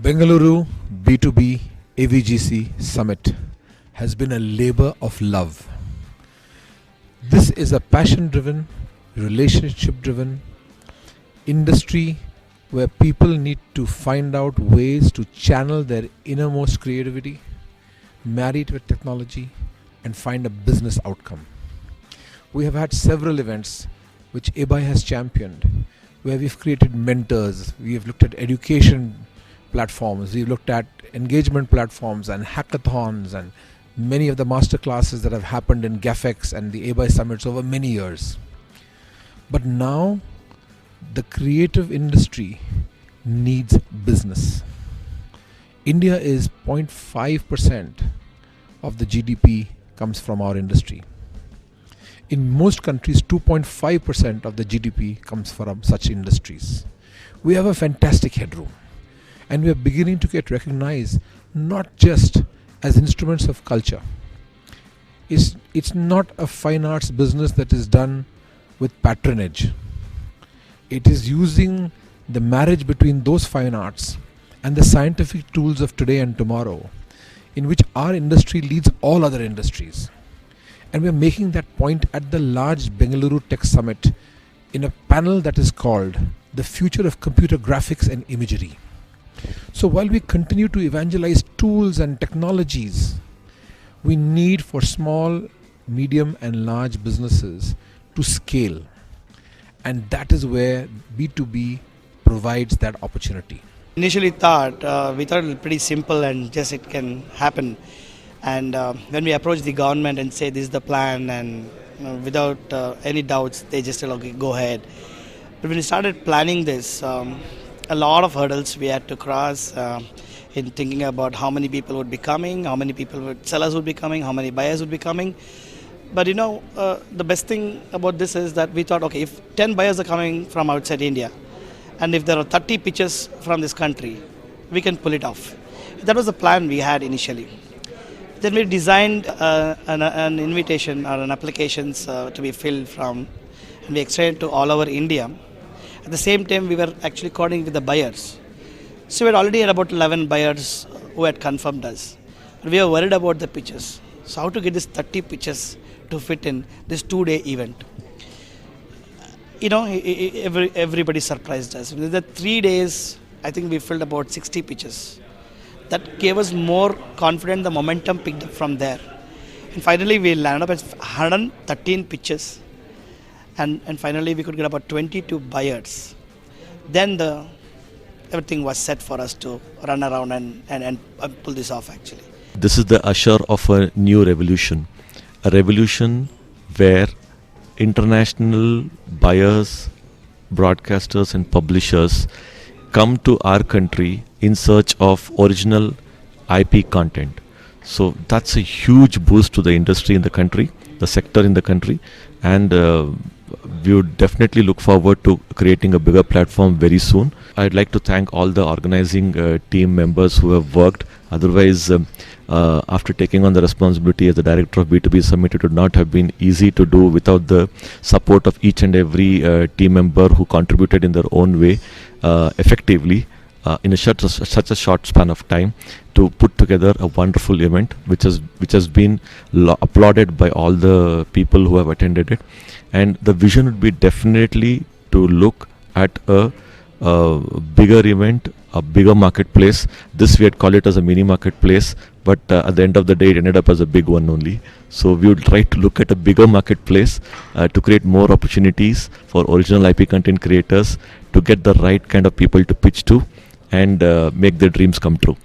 Bengaluru B2B AVGC Summit has been a labor of love. This is a passion-driven, relationship-driven industry where people need to find out ways to channel their innermost creativity, marry it with technology, and find a business outcome. We have had several events which ABAI has championed, where we've created mentors, we have looked at education platforms, we've looked at engagement platforms and hackathons and many of the master classes that have happened in GAFEX and the ABAI summits over many years. But now the creative industry needs business. India is 0.5% of the GDP comes from our industry. In most countries, 2.5% of the GDP comes from such industries. We have a fantastic headroom, and we are beginning to get recognized not just as instruments of culture. It's not a fine arts business that is done with patronage. It is using the marriage between those fine arts and the scientific tools of today and tomorrow, in which our industry leads all other industries. And we are making that point at the large Bengaluru Tech Summit in a panel that is called The Future of Computer Graphics and Imagery. So while we continue to evangelize tools and technologies, we need for small, medium and large businesses to scale. And that is where B2B provides that opportunity. Initially we thought it was pretty simple and just it can happen. And when we approach the government and say this is the plan, and without any doubts, they just said, okay, go ahead. But when we started planning this, a lot of hurdles we had to cross in thinking about how many people would be coming, how many sellers would be coming, how many buyers would be coming. But the best thing about this is that we thought, okay, if 10 buyers are coming from outside India, and if there are 30 pitches from this country, we can pull it off. That was the plan we had initially. Then we designed an invitation or an applications to be filled from, and we extended to all over India. At the same time, we were actually coordinating with the buyers. So we had already had about 11 buyers who had confirmed us. But we were worried about the pitches. So how to get these 30 pitches to fit in this 2-day event? Everybody surprised us. In the 3 days, I think we filled about 60 pitches. That gave us more confidence, the momentum picked up from there. And finally, we landed up at 113 pitches. And finally, we could get about 22 buyers. Then everything was set for us to run around and pull this off, actually. This is the usher of a new revolution. A revolution where international buyers, broadcasters and publishers come to our country in search of original IP content. So that's a huge boost to the industry in the country, the sector in the country, and we would definitely look forward to creating a bigger platform very soon. I'd like to thank all the organizing team members who have worked. Otherwise, after taking on the responsibility as the director of B2B Summit, it would not have been easy to do without the support of each and every team member who contributed in their own way effectively in such a short span of time to put together a wonderful event which has been applauded by all the people who have attended it. And the vision would be definitely to look at a bigger event, a bigger marketplace. This we had called it as a mini marketplace, but at the end of the day it ended up as a big one only. So we would try to look at a bigger marketplace to create more opportunities for original IP content creators to get the right kind of people to pitch to and make their dreams come true.